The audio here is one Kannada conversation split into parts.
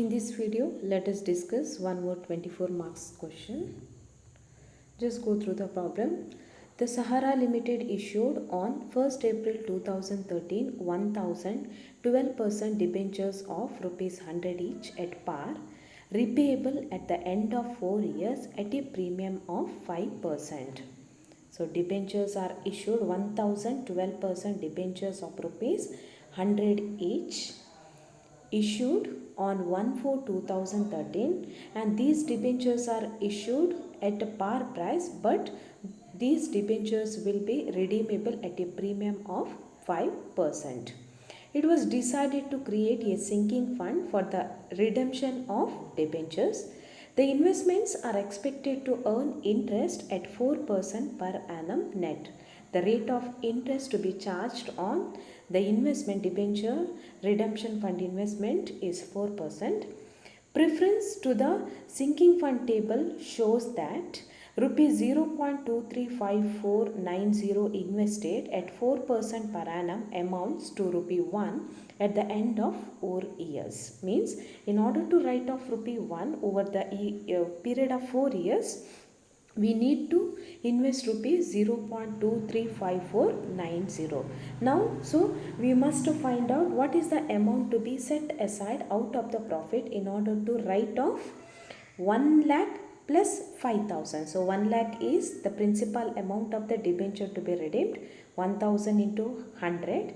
In this video, let us discuss one more 24 marks question. Just go through the problem. The Sahara Limited issued on 1st April 2013 1,012% debentures of rupees 100 each at par, repayable at the end of 4 years at a premium of 5%. So debentures are issued 1,012% debentures of rupees 100 each, issued on 1/4/2013, and these debentures are issued at a par price, but these debentures will be redeemable at a premium of 5%. It was decided to create a sinking fund for the redemption of debentures. The investments are expected to earn interest at 4% per annum net. The rate of interest to be charged on the investment debenture redemption fund investment is 4%. Preference to the sinking fund table shows that rupees 0.235490 invested at 4% per annum amounts to rupee 1 at the end of 4 years. Means in order to write off rupee 1 over the period of 4 years, we need to invest rupees 0.235490. Now, so we must find out what is the amount to be set aside out of the profit in order to write off 1 lakh plus 5,000. So 1 lakh is the principal amount of the debenture to be redeemed, 1,000 into 100,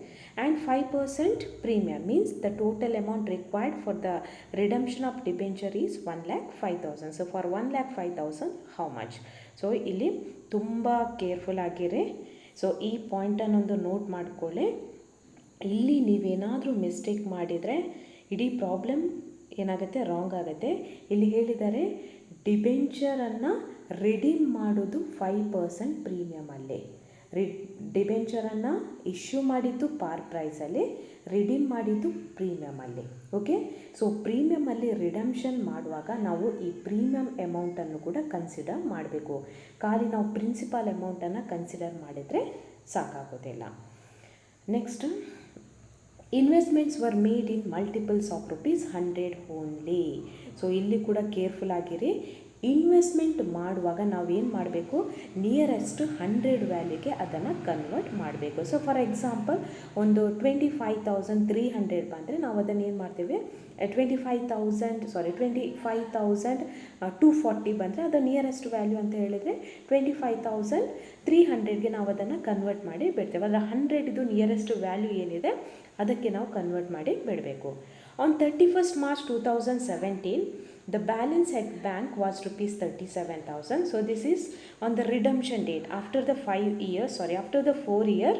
and 5% premium means the total amount required for the redemption of debenture is 1,05,000. So for 1,05,000 how much? So ಇಲ್ಲಿ ತುಂಬ ಕೇರ್ಫುಲ್ ಆಗಿರಿ. ಸೊ ಈ ಪಾಯಿಂಟನ್ನೊಂದು ನೋಟ್ ಮಾಡಿಕೊಳ್ಳಿ. ಇಲ್ಲಿ ನೀವೇನಾದರೂ ಮಿಸ್ಟೇಕ್ ಮಾಡಿದರೆ ಇಡೀ ಪ್ರಾಬ್ಲಮ್ ಏನಾಗುತ್ತೆ, ರಾಂಗ್ ಆಗುತ್ತೆ. ಇಲ್ಲಿ ಹೇಳಿದ್ದಾರೆ ಡಿಬೆಂಚರನ್ನು ರಿಡೀಮ್ ಮಾಡೋದು 5% ಪ್ರೀಮಿಯಮಲ್ಲಿ, ಡಿಬೆಂಚರನ್ನು ಇಶ್ಯೂ ಮಾಡಿದ್ದು ಪಾರ್ ಪ್ರೈಸಲ್ಲಿ, ರಿಡೀಮ್ ಮಾಡಿದ್ದು ಪ್ರೀಮಿಯಮಲ್ಲಿ. ಓಕೆ, ಸೊ ಪ್ರೀಮಿಯಮಲ್ಲಿ ರಿಡಮ್ಷನ್ ಮಾಡುವಾಗ ನಾವು ಈ ಪ್ರೀಮಿಯಮ್ ಅಮೌಂಟನ್ನು ಕೂಡ ಕನ್ಸಿಡರ್ ಮಾಡಬೇಕು. ಖಾಲಿ ನಾವು ಪ್ರಿನ್ಸಿಪಲ್ ಅಮೌಂಟನ್ನು ಕನ್ಸಿಡರ್ ಮಾಡಿದರೆ ಸಾಕಾಗೋದಿಲ್ಲ. Next, investments were made in multiples of rupees 100 only. So ಇಲ್ಲಿ ಕೂಡ ಕೇರ್ಫುಲ್ ಆಗಿರಿ. ಇನ್ವೆಸ್ಟ್ಮೆಂಟ್ ಮಾಡುವಾಗ ನಾವೇನು ಮಾಡಬೇಕು, ನಿಯರೆಸ್ಟ್ 100 ವ್ಯಾಲ್ಯೂಗೆ ಅದನ್ನು ಕನ್ವರ್ಟ್ ಮಾಡಬೇಕು. ಸೊ ಫಾರ್ ಎಕ್ಸಾಂಪಲ್ ಒಂದು 25,300 ಬಂದರೆ ನಾವು ಅದನ್ನು ಏನು ಮಾಡ್ತೇವೆ, 25,240 ಬಂದರೆ ಅದು ನಿಯರೆಸ್ಟ್ ವ್ಯಾಲ್ಯೂ ಅಂತ ಹೇಳಿದರೆ 25,300ಗೆ ನಾವು ಅದನ್ನು ಕನ್ವರ್ಟ್ ಮಾಡಿ ಬಿಡ್ತೇವೆ. ಅದರ 100 ಇದು ನಿಯರೆಸ್ಟ್ ವ್ಯಾಲ್ಯೂ ಏನಿದೆ ಅದಕ್ಕೆ ನಾವು ಕನ್ವರ್ಟ್ ಮಾಡಿ ಬಿಡಬೇಕು. On 31st March 2017, the balance at bank was rupees 37,000. So this is on the redemption date. After the 4 year,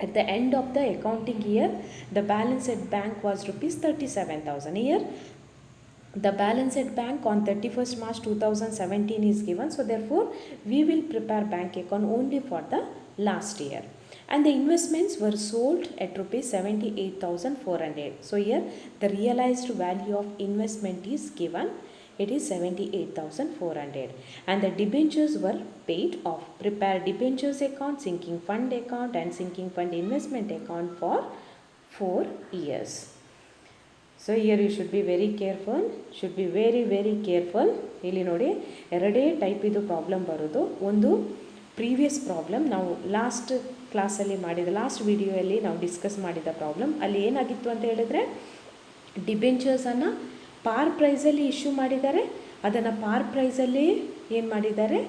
at the end of the accounting year, the balance at bank was rupees 37,000. Here the balance at bank on 31st March 2017 is given. So therefore we will prepare bank account only for the last year. And the investments were sold at rupees 78,400. So here the realized value of investment is given. It is 78,400. And the debentures were paid off. Prepare debentures account, sinking fund account and sinking fund investment account for 4 years. So here you should be very careful. Should be very very careful. ಇಲ್ಲಿ ನೋಡಿ, ಎರಡೇ ಟೈಪ್ ಇದು ಪ್ರಾಬ್ಲಮ್ ಬರೋದು. ಒಂದು ಪ್ರೀವಿಯಸ್ ಪ್ರಾಬ್ಲಮ್ ನಾವು ಲಾಸ್ಟ್ ಕ್ಲಾಸಲ್ಲಿ ಲಾಸ್ಟ್ ವಿಡಿಯೋಯಲ್ಲಿ ನಾವು ಡಿಸ್ಕಸ್ ಮಾಡಿದ ಪ್ರಾಬ್ಲಮ್. ಅಲ್ಲಿ ಏನಾಗಿತ್ತು ಅಂತ ಹೇಳಿದ್ರೆ, ಡಿಬೆಂಚರ್ಸನ್ನು ಪಾರ್ ಪ್ರೈಸಲ್ಲಿ ಇಶ್ಯೂ ಮಾಡಿದ್ದಾರೆ, ಅದನ್ನು ಪಾರ್ ಪ್ರೈಸಲ್ಲಿ ಏನು ಮಾಡಿದ್ದಾರೆ,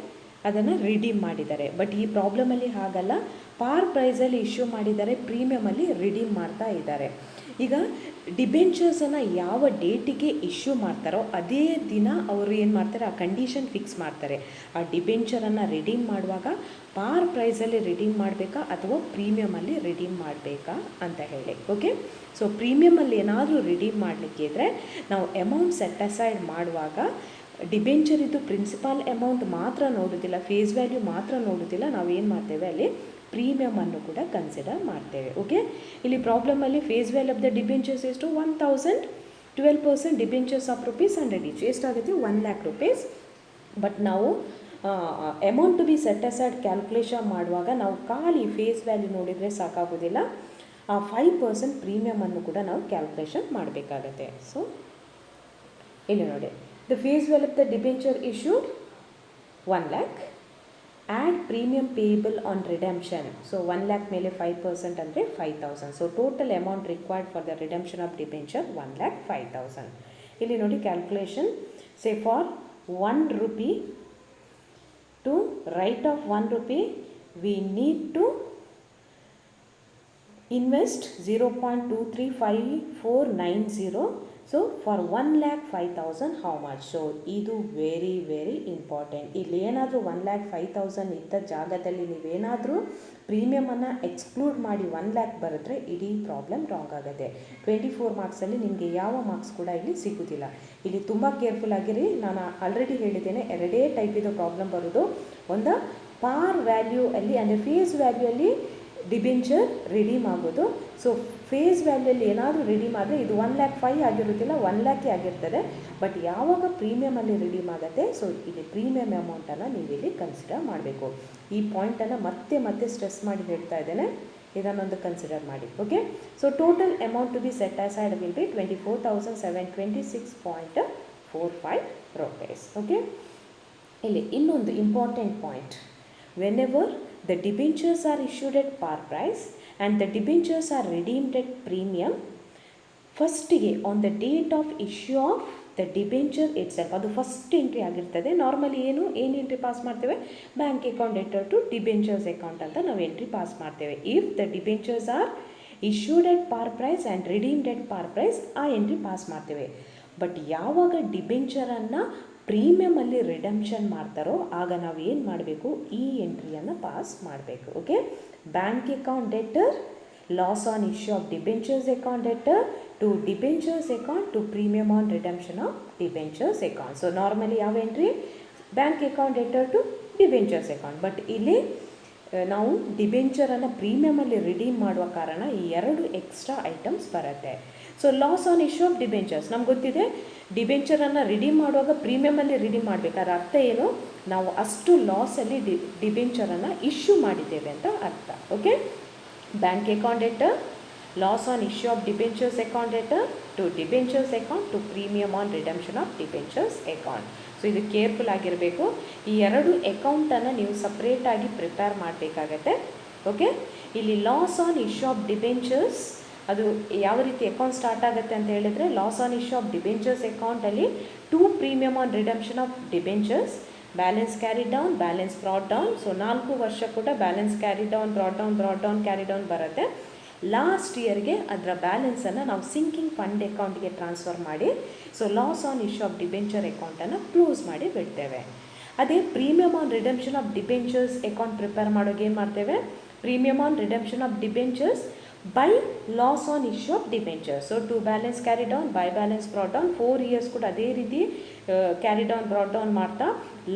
ಅದನ್ನು ರಿಡೀಮ್ ಮಾಡಿದ್ದಾರೆ. ಬಟ್ ಈ ಪ್ರಾಬ್ಲಮಲ್ಲಿ ಹಾಗಲ್ಲ, ಪಾರ್ ಪ್ರೈಸಲ್ಲಿ ಇಶ್ಯೂ ಮಾಡಿದ್ದಾರೆ, ಪ್ರೀಮಿಯಮಲ್ಲಿ ರಿಡೀಮ್ ಮಾಡ್ತಾ ಇದ್ದಾರೆ. ಈಗ ಡಿಬೆಂಚರ್ಸನ್ನು ಯಾವ ಡೇಟಿಗೆ ಇಶ್ಯೂ ಮಾಡ್ತಾರೋ ಅದೇ ದಿನ ಅವರು ಏನು ಮಾಡ್ತಾರೆ, ಆ ಕಂಡೀಷನ್ ಫಿಕ್ಸ್ ಮಾಡ್ತಾರೆ. ಆ ಡಿಬೆಂಚರನ್ನು ರಿಡೀಮ್ ಮಾಡುವಾಗ ಪಾರ್ ಪ್ರೈಸಲ್ಲಿ ರಿಡೀಮ್ ಮಾಡಬೇಕಾ ಅಥವಾ ಪ್ರೀಮಿಯಮಲ್ಲಿ ರಿಡೀಮ್ ಮಾಡಬೇಕಾ ಅಂತ ಹೇಳಿ. ಓಕೆ, ಸೊ ಪ್ರೀಮಿಯಮಲ್ಲಿ ಏನಾದರೂ ರಿಡೀಮ್ ಮಾಡಲಿಕ್ಕೆ ಇದ್ದರೆ ನಾವು ಅಮೌಂಟ್ ಸೆಟ್ ಅಸೈಡ್ ಮಾಡುವಾಗ ಡಿಬೆಂಚರಿದ್ದು ಪ್ರಿನ್ಸಿಪಾಲ್ ಅಮೌಂಟ್ ಮಾತ್ರ ನೋಡೋದಿಲ್ಲ, ಫೇಸ್ ವ್ಯಾಲ್ಯೂ ಮಾತ್ರ ನೋಡೋದಿಲ್ಲ, ನಾವು ಏನು ಮಾಡ್ತೇವೆ ಅಲ್ಲಿ ಪ್ರೀಮಿಯಮನ್ನು ಕೂಡ ಕನ್ಸಿಡರ್ ಮಾಡ್ತೇವೆ. ಓಕೆ, ಇಲ್ಲಿ ಪ್ರಾಬ್ಲಮಲ್ಲಿ face value of the debentures ಎಷ್ಟು, 1,012% ಡಿಬೆಂಚರ್ಸ್ ಆಫ್ rupees 100 ಈಚ್ ಎಷ್ಟಾಗುತ್ತೆ, 1 lakh rupees. ಬಟ್ ನಾವು amount to be set aside calculation ಮಾಡುವಾಗ ನಾವು ಖಾಲಿ ಫೇಸ್ ವ್ಯಾಲ್ಯೂ ನೋಡಿದರೆ ಸಾಕಾಗೋದಿಲ್ಲ, ಆ 5% ಪ್ರೀಮಿಯಮನ್ನು ಕೂಡ ನಾವು ಕ್ಯಾಲ್ಕುಲೇಷನ್ ಮಾಡಬೇಕಾಗತ್ತೆ. ಸೊ ಇಲ್ಲಿ ನೋಡಿ, the face value of the debenture issued 1 lakh, add premium payable on redemption. So 1 lakh ಮೇಲೆ 5% ಅಂದರೆ 5,000. So total amount required for the redemption of debenture 1,05,000. ಇಲ್ಲಿ ನೋಡಿ calculation. Say for 1 rupee to write off 1 rupee, we need to invest 0.235490. So for 1,05,000 how much? So ಇದು ವೆರಿ ವೆರಿ ಇಂಪಾರ್ಟೆಂಟ್. ಇಲ್ಲಿ ಏನಾದರೂ 1,05,000 ಇದ್ದ ಜಾಗದಲ್ಲಿ ನೀವೇನಾದರೂ ಪ್ರೀಮಿಯಮನ್ನು ಎಕ್ಸ್ಕ್ಲೂಡ್ ಮಾಡಿ 1 lakh ಬರೆದ್ರೆ ಇಡೀ ಪ್ರಾಬ್ಲಮ್ ರಾಂಗ್ ಆಗುತ್ತೆ. 24 ಮಾರ್ಕ್ಸಲ್ಲಿ ನಿಮಗೆ ಯಾವ ಮಾರ್ಕ್ಸ್ ಕೂಡ ಇಲ್ಲಿ ಸಿಗೋದಿಲ್ಲ. ಇಲ್ಲಿ ತುಂಬ ಕೇರ್ಫುಲ್ ಆಗಿರಿ. ನಾನು ಆಲ್ರೆಡಿ ಹೇಳಿದ್ದೇನೆ, ಎರಡೇ ಟೈಪ್ ಇದು ಪ್ರಾಬ್ಲಮ್ ಬರೋದು. ಒಂದು ಪಾರ್ ವ್ಯಾಲ್ಯೂ ಅಲ್ಲಿ ಅಂದರೆ ಫೇಸ್ ವ್ಯಾಲ್ಯೂ ಅಲ್ಲಿ ಡಿಬೆಂಚರ್ ರಿಡೀಮ್ ಆಗೋದು. ಸೊ ಫೇಸ್ ವ್ಯಾಲ್ಯೂಲ್ಲಿ ಏನಾದರೂ ರಿಡೀಮ್ ಆದರೆ ಇದು 1,05,000 ಆಗಿರೋದಿಲ್ಲ, 1 lakh ಆಗಿರ್ತದೆ. ಬಟ್ ಯಾವಾಗ ಪ್ರೀಮಿಯಮಲ್ಲಿ ರಿಡೀಮ್ ಆಗುತ್ತೆ, ಸೊ ಇಲ್ಲಿ ಪ್ರೀಮಿಯಮ್ ಅಮೌಂಟನ್ನು ನೀವಿಲ್ಲಿ ಕನ್ಸಿಡರ್ ಮಾಡಬೇಕು. ಈ ಪಾಯಿಂಟನ್ನು ಮತ್ತೆ ಮತ್ತೆ ಸ್ಟ್ರೆಸ್ ಮಾಡಿ ಹೇಳ್ತಾ ಇದ್ದೇನೆ, ಇದನ್ನೊಂದು ಕನ್ಸಿಡರ್ ಮಾಡಿ. Okay, so total amount to be set aside will be 24,726.45 rupees. Okay, ಇಲ್ಲಿ ಇನ್ನೊಂದು important point. Whenever the debentures are issued at par price and the debentures are redeemed at premium, ಫಸ್ಟಿಗೆ on the date of issue of the debenture itself, ಅದು ಫಸ್ಟ್ ಎಂಟ್ರಿ ಆಗಿರ್ತದೆ. ನಾರ್ಮಲಿ ಏನು ಎಂಟ್ರಿ ಪಾಸ್ ಮಾಡ್ತೇವೆ? Bank account debtor to debentures account ಅಂತ ನಾವು ಎಂಟ್ರಿ ಪಾಸ್ ಮಾಡ್ತೇವೆ. If the debentures are issued at par price and redeemed at par price, ಆ ಎಂಟ್ರಿ ಪಾಸ್ ಮಾಡ್ತೇವೆ. ಬಟ್ ಯಾವಾಗ ಡಿಬೆಂಚರನ್ನು ಪ್ರೀಮಿಯಮಲ್ಲಿ ರಿಡಂಪ್ಷನ್ ಮಾಡ್ತಾರೋ ಆಗ ನಾವು ಏನು ಮಾಡಬೇಕು? ಈ ಎಂಟ್ರಿಯನ್ನು ಪಾಸ್ ಮಾಡಬೇಕು. Okay, bank account debtor, loss on issue of debentures account debtor to debentures account to premium on redemption of debentures account. So normally ಯಾವ entry? Bank account debtor to debentures account. But ಇಲ್ಲಿ ನಾವು ಡಿಬೆಂಚರನ್ನು ಪ್ರೀಮಿಯಮಲ್ಲಿ ರಿಡೀಮ್ ಮಾಡುವ ಕಾರಣ ಈ 2 ಎಕ್ಸ್ಟ್ರಾ ಐಟಮ್ಸ್ ಬರುತ್ತೆ. So loss on issue of debentures, ನಮ್ಗೆ ಗೊತ್ತಿದೆ ಡಿಬೆಂಚರನ್ನು ರಿಡೀಮ್ ಮಾಡುವಾಗ ಪ್ರೀಮಿಯಮಲ್ಲಿ ರಿಡೀಮ್ ಮಾಡಬೇಕಾದ್ರೆ ಅರ್ಥ ಏನು? ನಾವು ಅಷ್ಟು ಲಾಸಲ್ಲಿ ಡಿಬೆಂಚರನ್ನು ಇಶ್ಯೂ ಮಾಡಿದ್ದೇವೆ ಅಂತ ಅರ್ಥ. Okay, bank account debtor, loss on issue of debentures account debtor to debentures account to premium on redemption of debentures account. So ಇದು ಕೇರ್ಫುಲ್ ಆಗಿರಬೇಕು. ಈ 2 ಅಕೌಂಟನ್ನು ನೀವು ಸಪ್ರೇಟಾಗಿ ಪ್ರಿಪೇರ್ ಮಾಡಬೇಕಾಗತ್ತೆ. ಓಕೆ, ಇಲ್ಲಿ loss on issue of debentures ಅದು ಯಾವ ರೀತಿ ಅಕೌಂಟ್ ಸ್ಟಾರ್ಟ್ ಆಗುತ್ತೆ ಅಂತ ಹೇಳಿದರೆ, loss on issue of debentures ಅಕೌಂಟಲ್ಲಿ to premium on redemption of debentures, balance carry down, balance brought down. So 4 ವರ್ಷ ಕೂಡ balance carry down, brought down, carry down ಬರುತ್ತೆ. ಲಾಸ್ಟ್ ಇಯರ್ಗೆ ಅದರ ಬ್ಯಾಲೆನ್ಸನ್ನು ನಾವು ಸಿಂಕಿಂಗ್ ಫಂಡ್ ಅಕೌಂಟ್ಗೆ ಟ್ರಾನ್ಸ್ಫರ್ ಮಾಡಿ, so loss on issue of debenture ಅಕೌಂಟನ್ನು ಕ್ಲೋಸ್ ಮಾಡಿ ಬಿಡ್ತೇವೆ. ಅದೇ premium on redemption of debentures account prepare ಮಾಡೋಕೆ ಏನು ಮಾಡ್ತೇವೆ? Premium on redemption of debentures by loss on issue of debentures. So to balance carry down, by balance brought down, 4 years ಕೂಡ ಅದೇ ರೀತಿ ಕ್ಯಾರಿ ಡೌನ್ ಬ್ರಾಟ್ ಡೌನ್ ಮಾಡ್ತಾ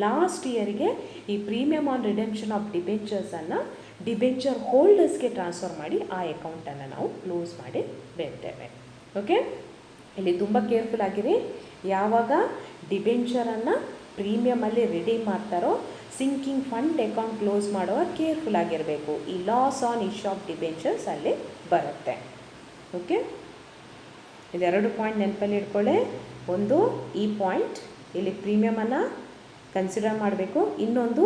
ಲಾಸ್ಟ್ ಇಯರ್ಗೆ ಈ ಪ್ರೀಮಿಯಮ್ ಆನ್ ರಿಡೆಂಪ್ಷನ್ ಆಫ್ ಡಿಬೆಂಚರ್ಸನ್ನು ಡಿಬೆಂಚರ್ ಹೋಲ್ಡರ್ಸ್ಗೆ ಟ್ರಾನ್ಸ್ಫರ್ ಮಾಡಿ ಆ ಅಕೌಂಟನ್ನು ನಾವು ಕ್ಲೋಸ್ ಮಾಡಿ ಬಿಡ್ತೇವೆ. ಓಕೆ, ಇಲ್ಲಿ ತುಂಬ ಕೇರ್ಫುಲ್ ಆಗಿರಿ. ಯಾವಾಗ ಡಿಬೆಂಚರನ್ನು ಪ್ರೀಮಿಯಮಲ್ಲಿ ರಿಡೀಮ್ ಮಾಡ್ತಾರೋ ಸಿಂಕಿಂಗ್ ಫಂಡ್ ಅಕೌಂಟ್ ಕ್ಲೋಸ್ ಮಾಡುವಾಗ ಕೇರ್ಫುಲ್ ಆಗಿರಬೇಕು. ಈ loss on issue of debentures ಅಲ್ಲಿ ಬರುತ್ತೆ. ಓಕೆ, ಇದೆರಡು ಪಾಯಿಂಟ್ ನೆನಪಲ್ಲಿ ಇಟ್ಕೊಳ್ಳಿ. ಒಂದು ಈ ಪಾಯಿಂಟ್, ಇಲ್ಲಿ ಪ್ರೀಮಿಯಮನ್ನು ಕನ್ಸಿಡರ್ ಮಾಡಬೇಕು. ಇನ್ನೊಂದು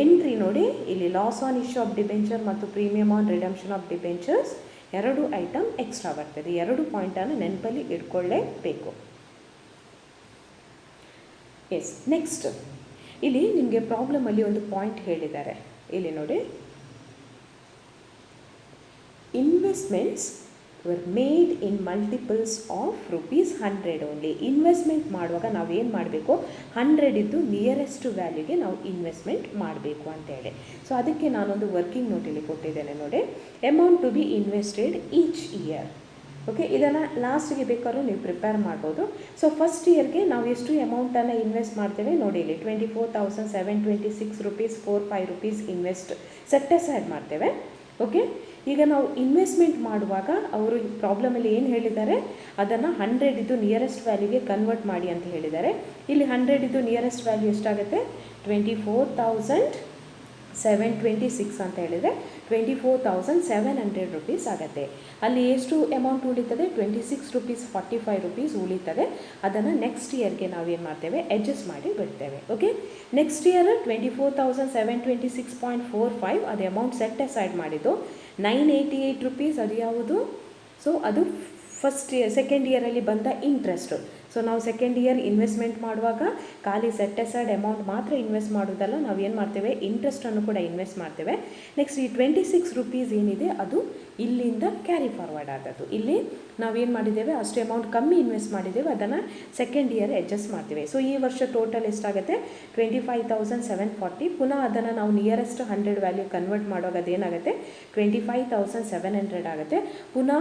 ಎಂಟ್ರಿ ನೋಡಿ, ಇಲ್ಲಿ loss on issue of debenture ಮತ್ತು premium on redemption of debentures 2 item extra ಬರ್ತದೆ. 2 ಪಾಯಿಂಟನ್ನು ನೆನಪಲ್ಲಿ ಇಟ್ಕೊಳ್ಳೇಬೇಕು. ಎಸ್, ನೆಕ್ಸ್ಟ್ ಇಲ್ಲಿ ನಿಮಗೆ ಪ್ರಾಬ್ಲಮಲ್ಲಿ ಒಂದು ಪಾಯಿಂಟ್ ಹೇಳಿದ್ದಾರೆ. ಇಲ್ಲಿ ನೋಡಿ, investments were made in multiples of ₹100 only. Investment ಮಾಡುವಾಗ ನಾವೇನು ಮಾಡಬೇಕು? 100 ಇದ್ದು ನಿಯರೆಸ್ಟ್ ವ್ಯಾಲ್ಯೂಗೆ ನಾವು ಇನ್ವೆಸ್ಟ್ಮೆಂಟ್ ಮಾಡಬೇಕು ಅಂತೇಳಿ. ಸೊ ಅದಕ್ಕೆ ನಾನೊಂದು ವರ್ಕಿಂಗ್ ನೋಟಲ್ಲಿ ಕೊಟ್ಟಿದ್ದೇನೆ ನೋಡಿ. Amount to be invested each year. Okay, ಇದನ್ನು ಲಾಸ್ಟಿಗೆ ಬೇಕಾದ್ರೂ ನೀವು ಪ್ರಿಪೇರ್ ಮಾಡ್ಬೋದು. ಸೊ ಫಸ್ಟ್ ಇಯರ್ಗೆ ನಾವು ಎಷ್ಟು ಅಮೌಂಟನ್ನು ಇನ್ವೆಸ್ಟ್ ಮಾಡ್ತೇವೆ ನೋಡಿ, ಇಲ್ಲಿ ₹24,726.45 ಇನ್ವೆಸ್ಟ್ ಸೆಟ್ ಅಸೈಡ್ ಮಾಡ್ತೇವೆ. ಓಕೆ, ಈಗ ನಾವು ಇನ್ವೆಸ್ಟ್ಮೆಂಟ್ ಮಾಡುವಾಗ ಅವರು ಪ್ರಾಬ್ಲಮಲ್ಲಿ ಏನು ಹೇಳಿದ್ದಾರೆ, ಅದನ್ನು 100 ಇದ್ದು ನಿಯರೆಸ್ಟ್ ವ್ಯಾಲ್ಯೂಗೆ ಕನ್ವರ್ಟ್ ಮಾಡಿ ಅಂತ ಹೇಳಿದ್ದಾರೆ. ಇಲ್ಲಿ 100 ಇದ್ದು ನಿಯರೆಸ್ಟ್ ವ್ಯಾಲ್ಯೂ ಎಷ್ಟಾಗುತ್ತೆ? 24,726 726 ಅಂತ ಹೇಳಿದರೆ 24,700 ರೂಪೀಸ್ ಆಗುತ್ತೆ. ಅಲ್ಲಿ ಎಷ್ಟು ಅಮೌಂಟ್ ಉಳಿತದೆ? 26 ರೂಪೀಸ್ 45 ರೂಪೀಸ್ ಉಳಿತದೆ. ಅದನ್ನು ನೆಕ್ಸ್ಟ್ ಇಯರ್ಗೆ ನಾವೇನು ಮಾಡ್ತೇವೆ? ಅಡ್ಜಸ್ಟ್ ಮಾಡಿ ಬಿಡ್ತೇವೆ. ಓಕೆ, ನೆಕ್ಸ್ಟ್ ಇಯರ್ 24,726.45 ಅದು ಅಮೌಂಟ್ ಸೆಟ್ ಅಸೈಡ್ ಮಾಡಿದ್ದು 988 ರೂಪೀಸ್. ಅದು ಯಾವುದು? ಸೊ ಅದು ಫಸ್ಟ್ ಇಯರ್ ಸೆಕೆಂಡ್ ಇಯರಲ್ಲಿ ಬಂದ ಇಂಟ್ರೆಸ್ಟು. ಸೊ ನಾವು ಸೆಕೆಂಡ್ ಇಯರ್ ಇನ್ವೆಸ್ಟ್ಮೆಂಟ್ ಮಾಡುವಾಗ ಖಾಲಿ ಸೆಟ್ ಅಸೈಡ್ ಅಮೌಂಟ್ ಮಾತ್ರ ಇನ್ವೆಸ್ಟ್ ಮಾಡೋದಲ್ಲ, ನಾವು ಏನು ಮಾಡ್ತೇವೆ? ಇಂಟ್ರೆಸ್ಟನ್ನು ಕೂಡ ಇನ್ವೆಸ್ಟ್ ಮಾಡ್ತೇವೆ. ನೆಕ್ಸ್ಟ್ ಈ 26 ರೂಪೀಸ್ ಏನಿದೆ ಅದು ಇಲ್ಲಿಂದ ಕ್ಯಾರಿ ಫಾರ್ವರ್ಡ್ ಆದದ್ದು. ಇಲ್ಲಿ ನಾವೇನು ಮಾಡಿದ್ದೇವೆ? ಅಷ್ಟು ಅಮೌಂಟ್ ಕಮ್ಮಿ ಇನ್ವೆಸ್ಟ್ ಮಾಡಿದ್ದೇವೆ, ಅದನ್ನು ಸೆಕೆಂಡ್ ಇಯರ್ ಅಡ್ಜಸ್ಟ್ ಮಾಡ್ತೇವೆ. ಸೊ ಈ ವರ್ಷ ಟೋಟಲ್ ಎಷ್ಟಾಗುತ್ತೆ? 25,740. ಪುನಃ ಅದನ್ನು ನಾವು ನಿಯರೆಸ್ಟ್ 100 ವ್ಯಾಲ್ಯೂ ಕನ್ವರ್ಟ್ ಮಾಡುವಾಗ ಅದೇನಾಗುತ್ತೆ? 25,700 ಆಗುತ್ತೆ. ಪುನಃ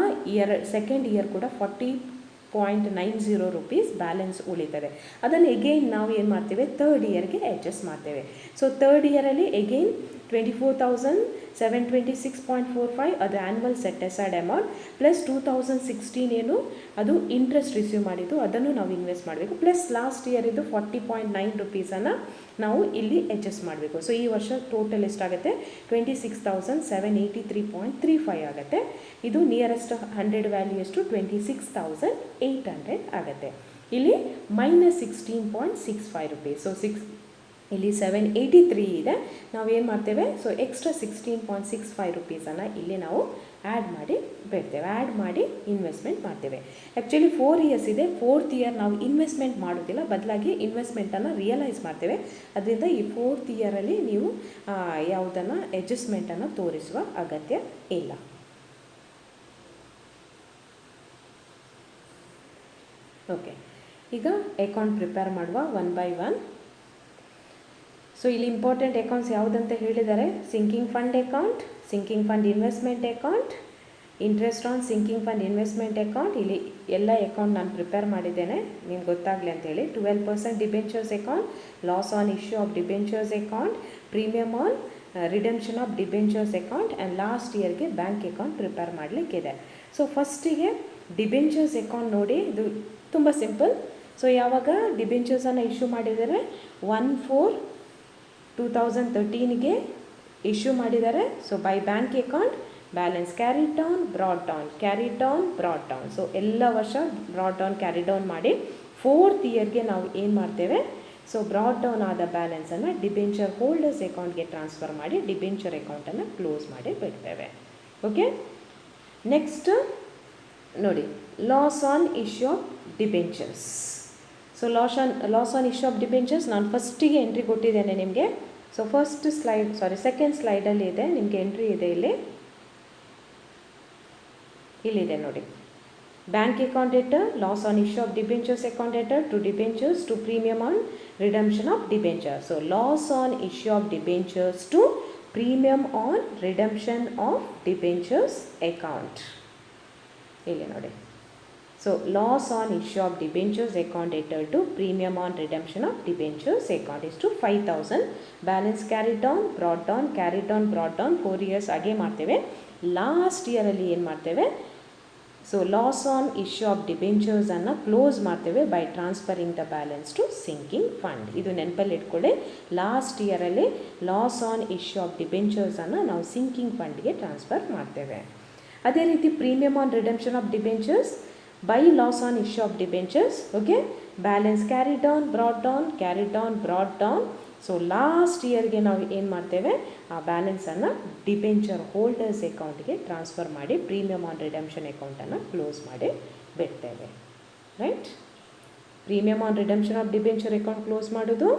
ಸೆಕೆಂಡ್ ಇಯರ್ ಕೂಡ 40.90 ರೂಪೀಸ್ ಬ್ಯಾಲೆನ್ಸ್ ಉಳಿತದೆ. ಅದನ್ನು ಎಗೈನ್ ನಾವು ಏನು ಮಾಡ್ತೇವೆ? ಥರ್ಡ್ ಇಯರ್ಗೆ ಅಡ್ಜಸ್ಟ್ ಮಾಡ್ತೇವೆ. ಸೊ ಥರ್ಡ್ ಇಯರಲ್ಲಿ ಎಗೈನ್ 24,726.45 ಅದು annual set aside amount plus 2016 ಏನು ಅದು ಇಂಟ್ರೆಸ್ಟ್ ರಿಸೀವ್ ಮಾಡಿದ್ದು ಅದನ್ನು ನಾವು ಇನ್ವೆಸ್ಟ್ ಮಾಡಬೇಕು. ಪ್ಲಸ್ ಲಾಸ್ಟ್ ಇಯರ್ ಇದು 40.9 ರೂಪೀಸನ್ನು ನಾವು ಇಲ್ಲಿ ಅಡ್ಜಸ್ಟ್ ಮಾಡಬೇಕು. ಸೊ ಈ ವರ್ಷ ಟೋಟಲ್ ಎಷ್ಟಾಗುತ್ತೆ? 26,783.35 ಆಗುತ್ತೆ. ಇದು ನಿಯರೆಸ್ಟ್ 100 ವ್ಯಾಲ್ಯೂ ಎಷ್ಟು? 26,800 ಆಗುತ್ತೆ. ಇಲ್ಲಿ -16.65 ರೂಪೀಸ್. ಸೊ ಇಲ್ಲಿ 783 ಇದೆ, ನಾವೇನು ಮಾಡ್ತೇವೆ? ಸೊ ಎಕ್ಸ್ಟ್ರಾ 16.65 ರೂಪೀಸನ್ನು ಇಲ್ಲಿ ನಾವು ಆ್ಯಡ್ ಮಾಡಿ ಬಿಡ್ತೇವೆ. ಆ್ಯಡ್ ಮಾಡಿ ಇನ್ವೆಸ್ಟ್ಮೆಂಟ್ ಮಾಡ್ತೇವೆ. ಆ್ಯಕ್ಚುಲಿ 4 ಇಯರ್ಸ್ ಇದೆ. 4th ಇಯರ್ ನಾವು ಇನ್ವೆಸ್ಟ್ಮೆಂಟ್ ಮಾಡೋದಿಲ್ಲ, ಬದಲಾಗಿ ಇನ್ವೆಸ್ಟ್ಮೆಂಟನ್ನು ರಿಯಲೈಸ್ ಮಾಡ್ತೇವೆ. ಅದರಿಂದ ಈ 4th ಇಯರಲ್ಲಿ ನೀವು ಯಾವುದನ್ನು ಅಡ್ಜಸ್ಟ್ಮೆಂಟನ್ನು ತೋರಿಸುವ ಅಗತ್ಯ ಇಲ್ಲ. ಓಕೆ, ಈಗ ಅಕೌಂಟ್ ಪ್ರಿಪೇರ್ ಮಾಡುವ ಒನ್ ಬೈ ಒನ್. ಸೊ ಇಲ್ಲಿ ಇಂಪಾರ್ಟೆಂಟ್ ಅಕೌಂಟ್ಸ್ ಯಾವುದಂತ ಹೇಳಿದ್ದಾರೆ? Sinking fund account, sinking fund investment account, interest on sinking fund investment account. ಇಲ್ಲಿ ಎಲ್ಲ ಅಕೌಂಟ್ ನಾನು ಪ್ರಿಪೇರ್ ಮಾಡಿದ್ದೇನೆ ನಿಮ್ಗೆ ಗೊತ್ತಾಗಲಿ ಅಂತೇಳಿ. 12% debentures account, loss on issue of debentures account, premium on redemption of debentures account and last ಇಯರ್ಗೆ ಬ್ಯಾಂಕ್ ಅಕೌಂಟ್ ಪ್ರಿಪೇರ್ ಮಾಡಲಿಕ್ಕಿದೆ. ಸೊ ಫಸ್ಟಿಗೆ ಡಿಬೆಂಚರ್ಸ್ ಅಕೌಂಟ್ ನೋಡಿ, ಇದು ತುಂಬ ಸಿಂಪಲ್. ಸೊ ಯಾವಾಗ ಡಿಬೆಂಚರ್ಸನ್ನು ಇಶ್ಯೂ ಮಾಡಿದರೆ 1/4/2013ಗೆ ಇಶ್ಯೂ ಮಾಡಿದ್ದಾರೆ. So by bank account balance carry down, brought down, carry down, brought down. So ಎಲ್ಲ ವರ್ಷ ಬ್ರಾಡ್ ಡೌನ್ ಕ್ಯಾರಿ ಡೌನ್ ಮಾಡಿ 4th ಇಯರ್ಗೆ ನಾವು ಏನು ಮಾಡ್ತೇವೆ? ಸೊ ಬ್ರಾಡ್ ಡೌನ್ ಆದ ಬ್ಯಾಲೆನ್ಸನ್ನು ಡಿಬೆಂಚರ್ ಹೋಲ್ಡರ್ಸ್ ಅಕೌಂಟ್ಗೆ ಟ್ರಾನ್ಸ್ಫರ್ ಮಾಡಿ ಡಿಬೆಂಚರ್ ಅಕೌಂಟನ್ನು ಕ್ಲೋಸ್ ಮಾಡಿ ಬಿಡ್ತೇವೆ. ಓಕೆ, ನೆಕ್ಸ್ಟ್ ನೋಡಿ, loss on issue of debentures. So loss on issue of debentures ನಾನು ಫಸ್ಟಿಗೆ ಎಂಟ್ರಿ ಕೊಟ್ಟಿದ್ದೇನೆ ನಿಮಗೆ. ಸೊ ಸೆಕೆಂಡ್ ಸ್ಲೈಡಲ್ಲಿ ಇದೆ, ನಿಮಗೆ ಎಂಟ್ರಿ ಇದೆ ಇಲ್ಲಿದೆ ನೋಡಿ. Bank account debtor, loss on issue of debentures account debtor to debentures to premium on redemption of debenture. So loss on issue of debentures to premium on redemption of debentures account ಇಲ್ಲಿ ನೋಡಿ. So loss on issue of debentures account debtor to premium on redemption of debentures account is to 5,000. Balance carried down, brought down, carried down, brought down 4 years ಆಗೆ ಮಾಡ್ತೇವೆ. ಲಾಸ್ಟ್ ಇಯರಲ್ಲಿ ಏನು ಮಾಡ್ತೇವೆ? So loss on issue of ಡಿಬೆಂಚರ್ಸನ್ನು ಕ್ಲೋಸ್ ಮಾಡ್ತೇವೆ by transferring the balance to sinking fund. ಇದು ನೆನಪಲ್ಲಿ ಇಟ್ಕೊಳ್ಳಿ. ಲಾಸ್ಟ್ ಇಯರಲ್ಲಿ ಲಾಸ್ ಆನ್ ಇಶ್ಯೂ ಆಫ್ ಡಿಬೆಂಚರ್ಸನ್ನು ನಾವು ಸಿಂಕಿಂಗ್ ಫಂಡ್ಗೆ ಟ್ರಾನ್ಸ್ಫರ್ ಮಾಡ್ತೇವೆ. ಅದೇ ರೀತಿ premium on redemption of debentures by loss on issue of debentures. Okay, balance carried down, brought down, carried down, brought down. So last ಇಯರ್ಗೆ ನಾವು ಏನು ಮಾಡ್ತೇವೆ? ಆ ಬ್ಯಾಲೆನ್ಸನ್ನು ಡಿಬೆಂಚರ್ ಹೋಲ್ಡರ್ಸ್ ಅಕೌಂಟ್ಗೆ ಟ್ರಾನ್ಸ್ಫರ್ ಮಾಡಿ ಪ್ರೀಮಿಯಮ್ ಆನ್ ರಿಡೆಂಪ್ಷನ್ ಅಕೌಂಟನ್ನು ಕ್ಲೋಸ್ ಮಾಡಿ ಬಿಡ್ತೇವೆ. Right, premium on redemption of debenture account close ಮಾಡೋದು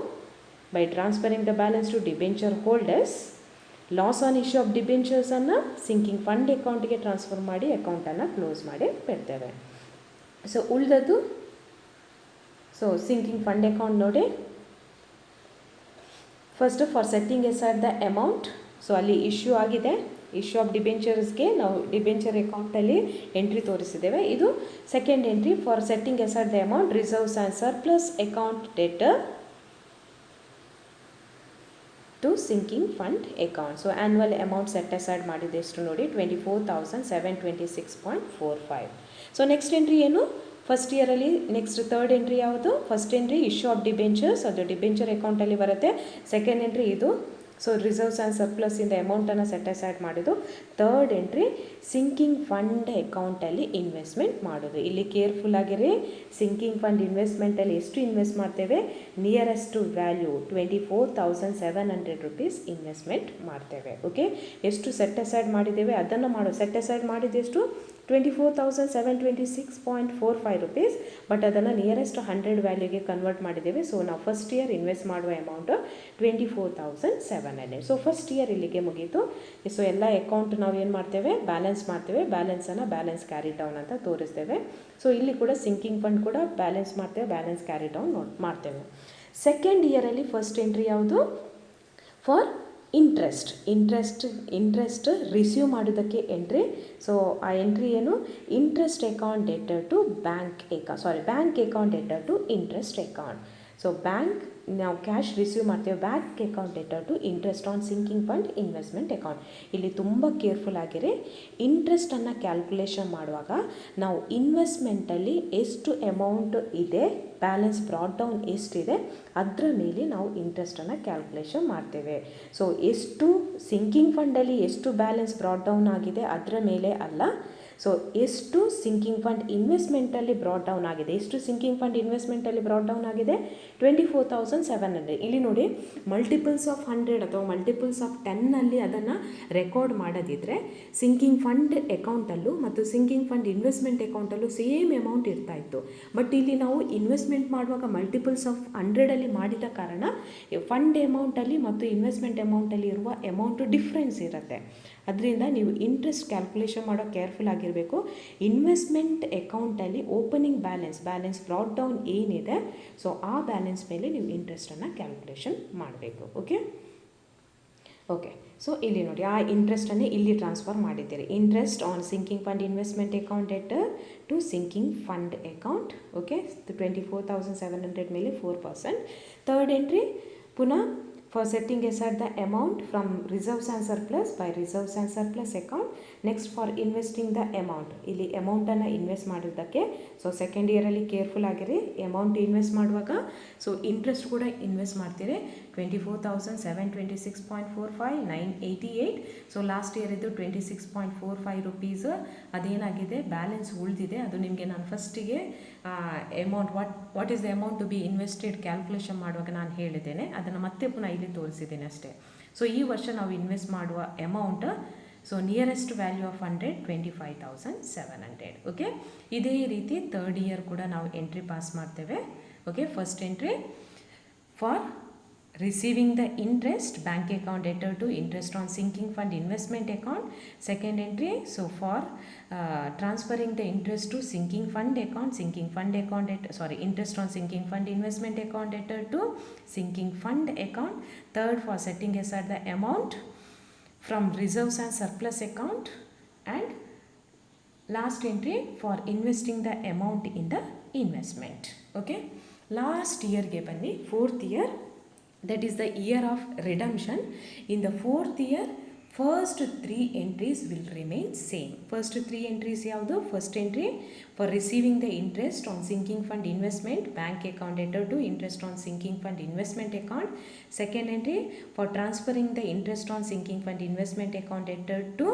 by transferring the balance to debenture holders. Loss on issue of ಡಿಬೆಂಚರ್ಸನ್ನು ಸಿಂಕಿಂಗ್ ಫಂಡ್ ಅಕೌಂಟ್ಗೆ ಟ್ರಾನ್ಸ್ಫರ್ ಮಾಡಿ ಅಕೌಂಟನ್ನು ಕ್ಲೋಸ್ ಮಾಡಿ ಬಿಡ್ತೇವೆ. ಸೊ ಉಳಿದದ್ದು ಸಿಂಕಿಂಗ್ ಫಂಡ್ ಅಕೌಂಟ್ ನೋಡಿ. First for setting aside the amount. So ಅಲ್ಲಿ ಇಶ್ಯೂ ಆಗಿದೆ, ಇಶ್ಯೂ ಆಫ್ ಡಿಬೆಂಚರ್ಸ್ಗೆ ನಾವು ಡಿಬೆಂಚರ್ ಅಕೌಂಟಲ್ಲಿ ಎಂಟ್ರಿ ತೋರಿಸಿದ್ದೇವೆ. ಇದು second entry for setting aside the amount reserves and surplus account debtor to sinking fund account. So annual amount set aside ಮಾಡಿದೆ ಎಷ್ಟು ನೋಡಿ? 24,726.45. ಸೊ ನೆಕ್ಸ್ಟ್ ಎಂಟ್ರಿ ಏನು? ಫಸ್ಟ್ ಇಯರಲ್ಲಿ ನೆಕ್ಸ್ಟ್ ಥರ್ಡ್ ಎಂಟ್ರಿ ಯಾವುದು? First entry issue of debentures, ಅದು ಡಿಬೆಂಚರ್ ಅಕೌಂಟಲ್ಲಿ ಬರುತ್ತೆ. ಸೆಕೆಂಡ್ ಎಂಟ್ರಿ ಇದು ಸೊ ರಿಸರ್ವ್ಸ್ ಆ್ಯಂಡ್ ಸರ್ಪ್ಲಸ್ಸಿಂದ ಅಮೌಂಟನ್ನು ಸೆಟ್ ಅಸೈಡ್ ಮಾಡೋದು. ಥರ್ಡ್ ಎಂಟ್ರಿ ಸಿಂಕಿಂಗ್ ಫಂಡ್ ಅಕೌಂಟಲ್ಲಿ ಇನ್ವೆಸ್ಟ್ಮೆಂಟ್ ಮಾಡೋದು. ಇಲ್ಲಿ ಕೇರ್ಫುಲ್ ಆಗಿರಿ. ಸಿಂಕಿಂಗ್ ಫಂಡ್ ಇನ್ವೆಸ್ಟ್ಮೆಂಟಲ್ಲಿ ಎಷ್ಟು ಇನ್ವೆಸ್ಟ್ ಮಾಡ್ತೇವೆ? Nearest to value 24,700 rupees investment ಮಾಡ್ತೇವೆ. ಓಕೆ, ಎಷ್ಟು ಸೆಟ್ ಅಸೈಡ್ ಮಾಡಿದ್ದೇವೆ ಅದನ್ನು ಮಾಡೋ. ಸೆಟ್ ಅಸೈಡ್ ಮಾಡಿದೆಷ್ಟು? 24,726.45 rupees. ಬಟ್ ಅದನ್ನು ನಿಯರೆಸ್ಟ್ 100 ವ್ಯಾಲ್ಯೂಗೆ ಕನ್ವರ್ಟ್ ಮಾಡಿದ್ದೇವೆ. ಸೊ ನಾವು ಫಸ್ಟ್ ಇಯರ್ ಇನ್ವೆಸ್ಟ್ ಮಾಡುವ ಅಮೌಂಟು 24,700. ಸೊ ಫಸ್ಟ್ ಇಯರ್ ಇಲ್ಲಿಗೆ ಮುಗೀತು. ಸೊ ಎಲ್ಲ ಅಕೌಂಟ್ ನಾವು ಏನು ಮಾಡ್ತೇವೆ? ಬ್ಯಾಲೆನ್ಸ್ ಮಾಡ್ತೇವೆ. ಬ್ಯಾಲೆನ್ಸನ್ನು ಬ್ಯಾಲೆನ್ಸ್ ಕ್ಯಾರಿ ಡೌನ್ ಅಂತ ತೋರಿಸ್ತೇವೆ. ಸೊ ಇಲ್ಲಿ ಕೂಡ ಸಿಂಕಿಂಗ್ ಫಂಡ್ ಕೂಡ ಬ್ಯಾಲೆನ್ಸ್ ಮಾಡ್ತೇವೆ, ಬ್ಯಾಲೆನ್ಸ್ ಕ್ಯಾರಿ ಡೌನ್ ಮಾಡ್ತೇವೆ. ಸೆಕೆಂಡ್ ಇಯರಲ್ಲಿ ಫಸ್ಟ್ ಎಂಟ್ರಿ ಯಾವುದು? ಫಾರ್ ಇಂಟ್ರೆಸ್ಟ್ ರಿಸೀವ್ ಮಾಡೋದಕ್ಕೆ ಎಂಟ್ರಿ. ಸೊ ಆ ಎಂಟ್ರಿ ಏನು? Interest account debtor to bank account debtor to interest account. So bank ನಾವು ಕ್ಯಾಶ್ ರಿಸೀವ್ ಮಾಡ್ತೇವೆ, bank account debtor to interest on sinking fund investment account. ಇಲ್ಲಿ ತುಂಬ ಕೇರ್ಫುಲ್ ಆಗಿರಿ. ಇಂಟ್ರೆಸ್ಟನ್ನು ಕ್ಯಾಲ್ಕುಲೇಷನ್ ಮಾಡುವಾಗ ನಾವು ಇನ್ವೆಸ್ಟ್ಮೆಂಟಲ್ಲಿ ಎಷ್ಟು ಅಮೌಂಟ್ ಇದೆ, ಬ್ಯಾಲೆನ್ಸ್ ಬ್ರಾಡ್ ಡೌನ್ ಎಷ್ಟಿದೆ, ಅದರ ಮೇಲೆ ನಾವು ಇಂಟ್ರೆಸ್ಟನ್ನು ಕ್ಯಾಲ್ಕುಲೇಷನ್ ಮಾಡ್ತೇವೆ. ಸೊ ಎಷ್ಟು ಸಿಂಕಿಂಗ್ ಫಂಡಲ್ಲಿ ಎಷ್ಟು ಬ್ಯಾಲೆನ್ಸ್ ಬ್ರಾಡ್ ಡೌನ್ ಆಗಿದೆ ಅದರ ಮೇಲೆ ಅಲ್ಲ. ಸೊ ಎಷ್ಟು ಸಿಂಕಿಂಗ್ ಫಂಡ್ ಇನ್ವೆಸ್ಟ್ಮೆಂಟಲ್ಲಿ ಬ್ರಾಡ್ ಡೌನ್ ಆಗಿದೆ, ಎಷ್ಟು ಸಿಂಕಿಂಗ್ ಫಂಡ್ ಇನ್ವೆಸ್ಟ್ಮೆಂಟಲ್ಲಿ ಬ್ರಾಡ್ ಡೌನ್ ಆಗಿದೆ? 24,700. ಇಲ್ಲಿ ನೋಡಿ, ಮಲ್ಟಿಪಲ್ಸ್ ಆಫ್ 100 ಅಥವಾ ಮಲ್ಟಿಪಲ್ಸ್ ಆಫ್ 10ನಲ್ಲಿ ಅದನ್ನು ರೆಕಾರ್ಡ್ ಮಾಡೋದಿದ್ರೆ ಸಿಂಕಿಂಗ್ ಫಂಡ್ ಅಕೌಂಟಲ್ಲೂ ಮತ್ತು ಸಿಂಕಿಂಗ್ ಫಂಡ್ ಇನ್ವೆಸ್ಟ್ಮೆಂಟ್ ಅಕೌಂಟಲ್ಲೂ ಸೇಮ್ ಅಮೌಂಟ್ ಇರ್ತಾಯಿತ್ತು. ಬಟ್ ಇಲ್ಲಿ ನಾವು ಇನ್ವೆಸ್ಟ್ಮೆಂಟ್ ಮಾಡುವಾಗ ಮಲ್ಟಿಪಲ್ಸ್ ಆಫ್ 100ಅಲ್ಲಿ ಮಾಡಿದ ಕಾರಣ ಫಂಡ್ ಅಮೌಂಟಲ್ಲಿ ಮತ್ತು ಇನ್ವೆಸ್ಟ್ಮೆಂಟ್ ಅಮೌಂಟಲ್ಲಿ ಇರುವ ಅಮೌಂಟು ಡಿಫ್ರೆನ್ಸ್ ಇರುತ್ತೆ. ಅದರಿಂದ ನೀವು ಇಂಟ್ರೆಸ್ಟ್ ಕ್ಯಾಲ್ಕುಲೇಷನ್ ಮಾಡೋ ಕೇರ್ಫುಲ್ ಆಗಿರಬೇಕು. ಇನ್ವೆಸ್ಟ್ಮೆಂಟ್ ಅಕೌಂಟಲ್ಲಿ ಓಪನಿಂಗ್ ಬ್ಯಾಲೆನ್ಸ್ ಬ್ರಾಡ್ ಡೌನ್ ಏನಿದೆ, ಸೊ ಆ ಬ್ಯಾಲೆನ್ಸ್ ಮೇಲೆ ನೀವು ಇಂಟ್ರೆಸ್ಟನ್ನು ಕ್ಯಾಲ್ಕುಲೇಷನ್ ಮಾಡಬೇಕು. ಓಕೆ, ಸೊ ಇಲ್ಲಿ ನೋಡಿ, ಆ ಇಂಟ್ರೆಸ್ಟನ್ನೇ ಇಲ್ಲಿ ಟ್ರಾನ್ಸ್ಫರ್ ಮಾಡಿದ್ದೀರಿ. Interest on sinking fund investment account debtor to sinking fund account. Okay, 24,700 ಮೇಲೆ 4%. ಥರ್ಡ್ ಎಂಟ್ರಿ ಪುನಃ for setting aside the amount from reserves and surplus by reserves and surplus account. Next for investing the amount. ಇಲ್ಲಿ ಅಮೌಂಟನ್ನು ಇನ್ವೆಸ್ಟ್ ಮಾಡೋದಕ್ಕೆ. ಸೊ ಸೆಕೆಂಡ್ ಇಯರಲ್ಲಿ ಕೇರ್ಫುಲ್ ಆಗಿರಿ. ಅಮೌಂಟ್ ಇನ್ವೆಸ್ಟ್ ಮಾಡುವಾಗ ಸೊ ಇಂಟ್ರೆಸ್ಟ್ ಕೂಡ ಇನ್ವೆಸ್ಟ್ ಮಾಡ್ತೀರಿ. 24,726.45, 988. ಸೊ ಲಾಸ್ಟ್ ಇಯರ್ ಇದು 26.45 rupees ಅದೇನಾಗಿದೆ ಬ್ಯಾಲೆನ್ಸ್ ಉಳಿದಿದೆ. ಅದು ನಿಮಗೆ ನಾನು ಫಸ್ಟಿಗೆ amount what is the amount to be invested calculation ಮಾಡುವಾಗ ನಾನು ಹೇಳಿದ್ದೇನೆ. ಅದನ್ನು ಮತ್ತೆ ಪುನಃ ಇಲ್ಲಿ ತೋರಿಸಿದ್ದೇನೆ ಅಷ್ಟೇ. ಸೊ ಈ ವರ್ಷ ನಾವು ಇನ್ವೆಸ್ಟ್ ಮಾಡುವ amount, so nearest value of 100 25,700. Okay, ಇದೇ ರೀತಿ ಥರ್ಡ್ ಇಯರ್ ಕೂಡ ನಾವು ಎಂಟ್ರಿ ಪಾಸ್ ಮಾಡ್ತೇವೆ. Okay, first entry for receiving the interest, bank account debtor to interest on sinking fund investment account. Second entry, so for transferring the interest to sinking fund account interest on sinking fund investment account debtor to sinking fund account. Third, for setting aside the amount from reserves and surplus account. And last entry for investing the amount in the investment. Okay, last year ge banni fourth year, that is the year of redemption. In the fourth year, first 3 entries will remain same. First 3 entries yavdu? First entry for receiving the interest on sinking fund investment, bank account debtor to interest on sinking fund investment account. Second entry for transferring the interest on sinking fund investment account debtor to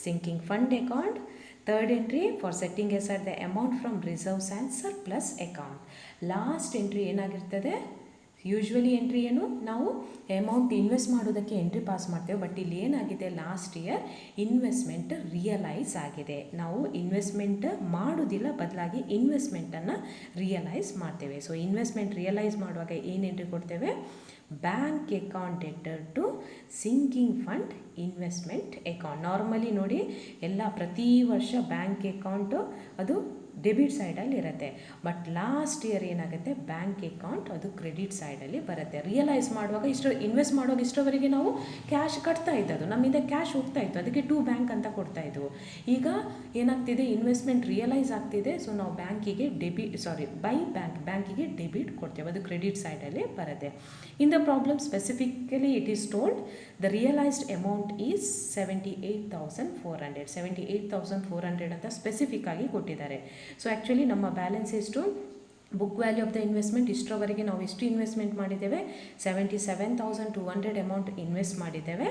sinking fund account. Third entry for setting aside the amount from reserves and surplus account. Last entry ಏನಾಗಿರ್ತದೆ? ಯೂಶ್ವಲಿ ಎಂಟ್ರಿ ಏನು? ನಾವು ಅಮೌಂಟ್ ಇನ್ವೆಸ್ಟ್ ಮಾಡೋದಕ್ಕೆ ಎಂಟ್ರಿ ಪಾಸ್ ಮಾಡ್ತೇವೆ. ಬಟ್ ಇಲ್ಲಿ ಏನಾಗಿದೆ, ಲಾಸ್ಟ್ ಇಯರ್ ಇನ್ವೆಸ್ಟ್ಮೆಂಟ್ ರಿಯಲೈಸ್ ಆಗಿದೆ. ನಾವು ಇನ್ವೆಸ್ಟ್ಮೆಂಟ್ ಮಾಡೋದಿಲ್ಲ, ಬದಲಾಗಿ ಇನ್ವೆಸ್ಟ್ಮೆಂಟನ್ನು ರಿಯಲೈಸ್ ಮಾಡ್ತೇವೆ. ಸೊ ಇನ್ವೆಸ್ಟ್ಮೆಂಟ್ ರಿಯಲೈಸ್ ಮಾಡುವಾಗ ಏನು ಎಂಟ್ರಿ ಕೊಡ್ತೇವೆ? Bank account debtor to sinking fund investment account. Normally ನೋಡಿ, ಎಲ್ಲ ಪ್ರತಿ ವರ್ಷ ಬ್ಯಾಂಕ್ ಅಕೌಂಟು ಅದು ಡೆಬಿಟ್ ಸೈಡಲ್ಲಿ ಇರುತ್ತೆ. ಬಟ್ ಲಾಸ್ಟ್ ಇಯರ್ ಏನಾಗುತ್ತೆ, ಬ್ಯಾಂಕ್ ಅಕೌಂಟ್ ಅದು ಕ್ರೆಡಿಟ್ ಸೈಡಲ್ಲಿ ಬರುತ್ತೆ. ರಿಯಲೈಸ್ ಮಾಡುವಾಗ ಇನ್ವೆಸ್ಟ್ ಮಾಡುವಾಗ ಇಷ್ಟರವರೆಗೆ ನಾವು ಕ್ಯಾಶ್ ಕಟ್ತಾ ಇದ್ದದ್ದು, ನಮ್ಮಿಂದ ಕ್ಯಾಶ್ ಹೋಗ್ತಾ ಇತ್ತು, ಅದಕ್ಕೆ ಟು ಬ್ಯಾಂಕ್ ಅಂತ ಕೊಡ್ತಾ ಇದ್ವು. ಈಗ ಏನಾಗ್ತಿದೆ, ಇನ್ವೆಸ್ಟ್ಮೆಂಟ್ ರಿಯಲೈಸ್ ಆಗ್ತಿದೆ. ಸೊ ನಾವು ಬ್ಯಾಂಕಿಗೆ ಬ್ಯಾಂಕಿಗೆ ಡೆಬಿಟ್ ಕೊಡ್ತೇವೆ, ಅದು ಕ್ರೆಡಿಟ್ ಸೈಡಲ್ಲಿ ಬರುತ್ತೆ. In the problem specifically it is told the realised amount is 78,400 ಅಂತ ಸ್ಪೆಸಿಫಿಕ್ ಆಗಿ ಕೊಟ್ಟಿದ್ದಾರೆ. ಸೊ ಆ್ಯಕ್ಚುಲಿ ನಮ್ಮ ಬ್ಯಾಲೆನ್ಸ್ ಎಷ್ಟು? Book value of the investment ಇಷ್ಟರವರೆಗೆ ನಾವು ಎಷ್ಟು ಇನ್ವೆಸ್ಟ್ಮೆಂಟ್ ಮಾಡಿದ್ದೇವೆ 77,200 ಅಮೌಂಟ್ ಇನ್ವೆಸ್ಟ್ ಮಾಡಿದ್ದೇವೆ.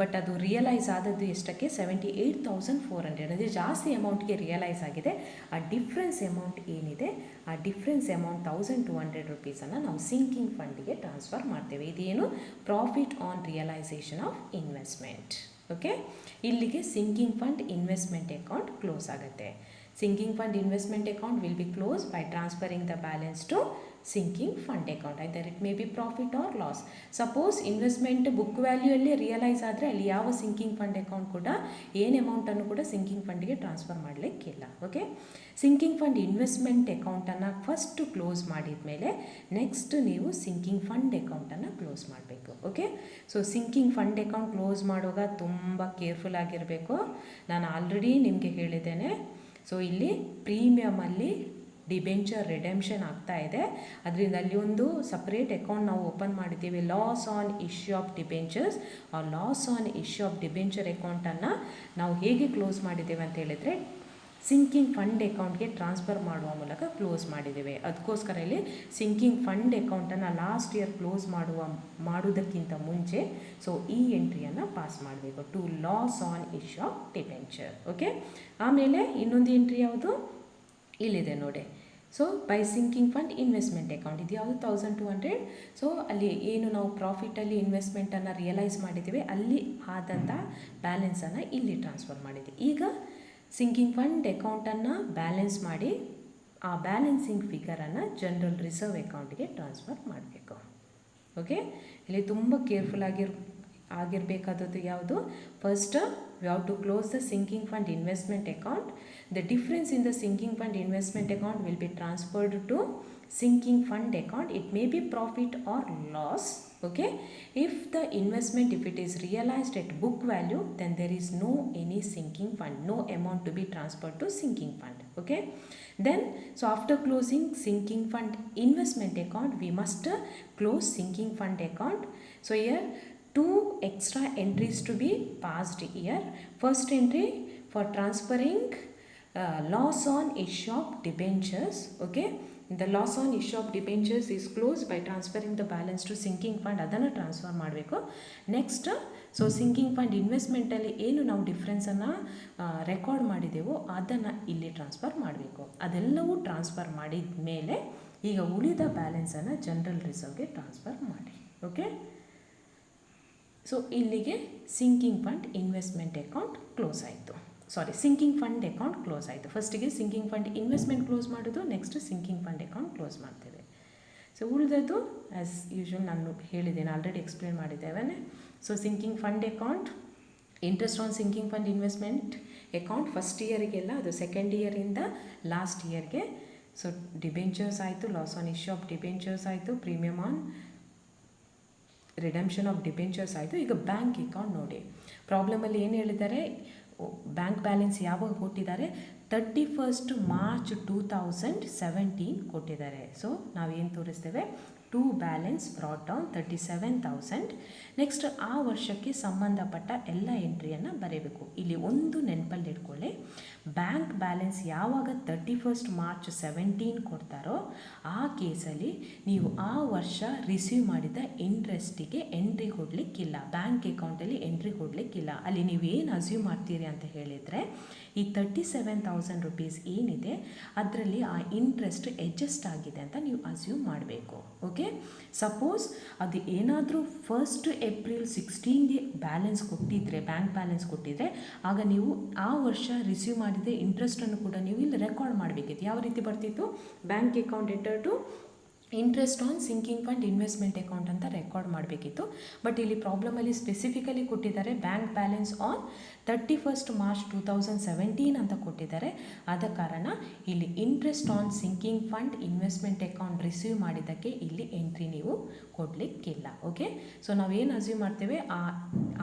ಬಟ್ ಅದು ರಿಯಲೈಸ್ ಆದದ್ದು ಎಷ್ಟಕ್ಕೆ 78,400. ಅದೇ ಜಾಸ್ತಿ ಅಮೌಂಟ್ಗೆ ರಿಯಲೈಸ್ ಆಗಿದೆ. ಆ ಡಿಫ್ರೆನ್ಸ್ ಅಮೌಂಟ್ ಏನಿದೆ ಆ ಡಿಫ್ರೆನ್ಸ್ ಅಮೌಂಟ್ 1,200 ರುಪೀಸನ್ನು ನಾವು ಸಿಂಕಿಂಗ್ ಫಂಡಿಗೆ ಟ್ರಾನ್ಸ್ಫರ್ ಮಾಡ್ತೇವೆ. ಇದೇನು profit on realisation of investment. Okay, ಇಲ್ಲಿಗೆ sinking fund investment account close ಆಗುತ್ತೆ. Sinking fund investment account will be closed by transferring the balance to sinking fund account. Either it may be profit or loss. Suppose investment book value ಅಲ್ಲಿ ರಿಯಲೈಸ್ ಆದರೆ ಅಲ್ಲಿ ಯಾವ ಸಿಂಕಿಂಗ್ ಫಂಡ್ ಅಕೌಂಟ್ ಕೂಡ ಏನು ಅಮೌಂಟನ್ನು ಕೂಡ ಸಿಂಕಿಂಗ್ ಫಂಡಿಗೆ ಟ್ರಾನ್ಸ್ಫರ್ ಮಾಡಲಿಕ್ಕಿಲ್ಲ. ಓಕೆ, ಸಿಂಕಿಂಗ್ ಫಂಡ್ ಇನ್ವೆಸ್ಟ್ಮೆಂಟ್ ಅಕೌಂಟನ್ನು ಫಸ್ಟ್ ಕ್ಲೋಸ್ ಮಾಡಿದ ಮೇಲೆ ನೆಕ್ಸ್ಟ್ ನೀವು ಸಿಂಕಿಂಗ್ ಫಂಡ್ ಅಕೌಂಟನ್ನು ಕ್ಲೋಸ್ ಮಾಡಬೇಕು. Okay, so sinking fund account close ಮಾಡುವಾಗ ತುಂಬ ಕೇರ್ಫುಲ್ ಆಗಿರಬೇಕು. ನಾನು ಆಲ್ರೆಡಿ ನಿಮಗೆ ಹೇಳಿದ್ದೇನೆ. ಸೊ ಇಲ್ಲಿ ಪ್ರೀಮಿಯಮಲ್ಲಿ ಡಿಬೆಂಚರ್ ರಿಡೆಂಪ್ಷನ್ ಆಗ್ತಾ ಇದೆ. ಅದರಿಂದ ಅಲ್ಲಿ ಒಂದು ಸಪ್ರೇಟ್ ಅಕೌಂಟ್ ನಾವು ಓಪನ್ ಮಾಡಿದ್ದೀವಿ, loss on issue of debentures. ಆ loss on issue of debenture ಅಕೌಂಟನ್ನು ನಾವು ಹೇಗೆ ಕ್ಲೋಸ್ ಮಾಡಿದ್ದೇವೆ ಅಂತ ಹೇಳಿದರೆ ಸಿಂಕಿಂಗ್ ಫಂಡ್ ಅಕೌಂಟ್ಗೆ ಟ್ರಾನ್ಸ್ಫರ್ ಮಾಡುವ ಮೂಲಕ ಕ್ಲೋಸ್ ಮಾಡಿದ್ದೇವೆ. ಅದಕ್ಕೋಸ್ಕರ ಇಲ್ಲಿ ಸಿಂಕಿಂಗ್ ಫಂಡ್ ಅಕೌಂಟನ್ನು ಲಾಸ್ಟ್ ಇಯರ್ ಕ್ಲೋಸ್ ಮಾಡುವುದಕ್ಕಿಂತ ಮುಂಚೆ ಸೊ ಈ ಎಂಟ್ರಿಯನ್ನು ಪಾಸ್ ಮಾಡಬೇಕು, to loss on issue of debenture. Okay, ಆಮೇಲೆ ಇನ್ನೊಂದು ಎಂಟ್ರಿ ಯಾವುದು ಇಲ್ಲಿದೆ ನೋಡಿ. So by sinking fund investment account ಇದು ಯಾವುದು 1,200. ಸೊ ಅಲ್ಲಿ ಏನು ನಾವು ಪ್ರಾಫಿಟಲ್ಲಿ ಇನ್ವೆಸ್ಟ್ಮೆಂಟನ್ನು ರಿಯಲೈಸ್ ಮಾಡಿದ್ದೀವಿ ಅಲ್ಲಿ ಆದಂಥ ಬ್ಯಾಲೆನ್ಸನ್ನು ಇಲ್ಲಿ ಟ್ರಾನ್ಸ್ಫರ್ ಮಾಡಿದ್ದೀವಿ. ಈಗ ಸಿಂಕಿಂಗ್ ಫಂಡ್ ಅಕೌಂಟನ್ನು ಬ್ಯಾಲೆನ್ಸ್ ಮಾಡಿ ಆ ಬ್ಯಾಲೆನ್ಸಿಂಗ್ ಫಿಗರನ್ನು ಜನರಲ್ ರಿಸರ್ವ್ ಅಕೌಂಟ್ಗೆ ಟ್ರಾನ್ಸ್ಫರ್ ಮಾಡಬೇಕು. ಓಕೆ, ಇಲ್ಲಿ ತುಂಬ ಕೇರ್ಫುಲ್ ಆಗಿರಬೇಕಾದದ್ದು ಯಾವುದು? First we have to close the sinking fund investment account. The difference in the sinking fund investment account will be transferred to sinking fund account. It may be profit or loss. Okay, if the investment, if it is realized at book value, then there is no any sinking fund, no amount to be transferred to sinking fund. Okay, then so after closing sinking fund investment account, we must close sinking fund account. So here two extra entries to be passed here. First entry for transferring loss on issue of debentures. Okay, the loss on issue of debentures is closed by transferring the balance to sinking fund. ಅದನ್ನು ಟ್ರಾನ್ಸ್ಫರ್ ಮಾಡಬೇಕು. ನೆಕ್ಸ್ಟ್ ಸೊ ಸಿಂಕಿಂಗ್ ಫಂಡ್ ಇನ್ವೆಸ್ಟ್ಮೆಂಟಲ್ಲಿ ಏನು ನಾವು ಡಿಫ್ರೆನ್ಸನ್ನು ರೆಕಾರ್ಡ್ ಮಾಡಿದೆವೋ ಅದನ್ನು ಇಲ್ಲಿ ಟ್ರಾನ್ಸ್ಫರ್ ಮಾಡಬೇಕು. ಅದೆಲ್ಲವೂ ಟ್ರಾನ್ಸ್ಫರ್ ಮಾಡಿದ ಮೇಲೆ ಈಗ ಉಳಿದ ಬ್ಯಾಲೆನ್ಸನ್ನು ಜನರಲ್ ರಿಸರ್ವ್ಗೆ ಟ್ರಾನ್ಸ್ಫರ್ ಮಾಡಿ. ಓಕೆ, ಸೊ ಇಲ್ಲಿಗೆ sinking fund investment account close ಆಯಿತು. ಸಿಂಕಿಂಗ್ ಫಂಡ್ ಅಕೌಂಟ್ ಕ್ಲೋಸ್ ಆಯಿತು. ಫಸ್ಟಿಗೆ ಸಿಂಕಿಂಗ್ ಫಂಡ್ ಇನ್ವೆಸ್ಟ್ಮೆಂಟ್ ಕ್ಲೋಸ್ ಮಾಡೋದು, next sinking fund account close ಮಾಡ್ತೇವೆ. ಸೊ ಉಳಿದದ್ದು ಆ್ಯಸ್ ಯೂಶ್ವಲ್ ನಾನು ಹೇಳಿದ್ದೇನೆ, ಆಲ್ರೆಡಿ ಎಕ್ಸ್ಪ್ಲೇನ್ ಮಾಡಿದ್ದೇವೆ. So sinking fund account, interest on sinking fund investment account first ಇಯರಿಗೆಲ್ಲ, ಅದು ಸೆಕೆಂಡ್ ಇಯರಿಂದ ಲಾಸ್ಟ್ ಇಯರ್ಗೆ. ಸೊ ಡಿಬೆಂಚರ್ಸ್ ಆಯಿತು, loss on issue of debentures ಆಯಿತು, premium on redemption of debentures ಆಯಿತು. ಈಗ ಬ್ಯಾಂಕ್ ಅಕೌಂಟ್ ನೋಡಿ, ಪ್ರಾಬ್ಲಮಲ್ಲಿ ಏನು ಹೇಳಿದ್ದಾರೆ, ಬ್ಯಾಂಕ್ ಬ್ಯಾಲೆನ್ಸ್ ಯಾವಾಗ ಕೊಟ್ಟಿದ್ದಾರೆ, 31st March 2017 ಕೊಟ್ಟಿದ್ದಾರೆ. ಸೊ ನಾವೇನು ತೋರಿಸ್ತೇವೆ, to balance brought down 37,000. Next ಆ ವರ್ಷಕ್ಕೆ ಸಂಬಂಧಪಟ್ಟ ಎಲ್ಲ ಎಂಟ್ರಿಯನ್ನು ಬರೀಬೇಕು. ಇಲ್ಲಿ ಒಂದು ನೆನಪಲ್ಲಿ ಇಟ್ಕೊಳ್ಳಿ, ಬ್ಯಾಂಕ್ ಬ್ಯಾಲೆನ್ಸ್ ಯಾವಾಗ 31st March 2017 ಕೊಡ್ತಾರೋ ಆ ಕೇಸಲ್ಲಿ ನೀವು ಆ ವರ್ಷ ರಿಸೀವ್ ಮಾಡಿದ ಇಂಟ್ರೆಸ್ಟಿಗೆ ಎಂಟ್ರಿ ಕೊಡಲಿಕ್ಕಿಲ್ಲ, ಬ್ಯಾಂಕ್ ಅಕೌಂಟಲ್ಲಿ ಎಂಟ್ರಿ ಕೊಡಲಿಕ್ಕಿಲ್ಲ. ಅಲ್ಲಿ ನೀವೇನು ಅಸ್ಯೂಮ್ ಮಾಡ್ತೀರಿ ಅಂತ ಹೇಳಿದರೆ, ಈ 37,000 rupees ಏನಿದೆ ಅದರಲ್ಲಿ ಆ ಇಂಟ್ರೆಸ್ಟ್ ಅಡ್ಜಸ್ಟ್ ಆಗಿದೆ ಅಂತ ನೀವು ಅಸ್ಯೂಮ್ ಮಾಡಬೇಕು. ಓಕೆ, ಸಪೋಸ್ ಅದು ಏನಾದರೂ 1st April 2016ಗೆ ಬ್ಯಾಲೆನ್ಸ್ ಕೊಟ್ಟಿದ್ದರೆ, ಬ್ಯಾಂಕ್ ಬ್ಯಾಲೆನ್ಸ್ ಕೊಟ್ಟಿದ್ದರೆ, ಆಗ ನೀವು ಆ ವರ್ಷ ರಿಸೀವ್ ಮಾಡಿದ ಇಂಟ್ರೆಸ್ಟನ್ನು ಕೂಡ ನೀವು ಇಲ್ಲಿ ರೆಕಾರ್ಡ್ ಮಾಡಬೇಕಿತ್ತು. ಯಾವ ರೀತಿ ಬರ್ತಿತ್ತು, bank account enter to interest on sinking fund investment account ಅಂತ ರೆಕಾರ್ಡ್ ಮಾಡಬೇಕಿತ್ತು. ಬಟ್ ಇಲ್ಲಿ ಪ್ರಾಬ್ಲಮಲ್ಲಿ ಸ್ಪೆಸಿಫಿಕಲಿ ಕೊಟ್ಟಿದ್ದಾರೆ bank balance on 31st March 2017 ಅಂತ ಕೊಟ್ಟಿದ್ದಾರೆ. ಆದ ಕಾರಣ ಇಲ್ಲಿ interest on sinking fund investment account receive ಮಾಡಿದ್ದಕ್ಕೆ ಇಲ್ಲಿ ಎಂಟ್ರಿ ನೀವು ಕೊಡಲಿಕ್ಕಿಲ್ಲ. ಓಕೆ, ಸೊ ನಾವೇನು ಅಸ್ಯೂಮ್ ಮಾಡ್ತೇವೆ,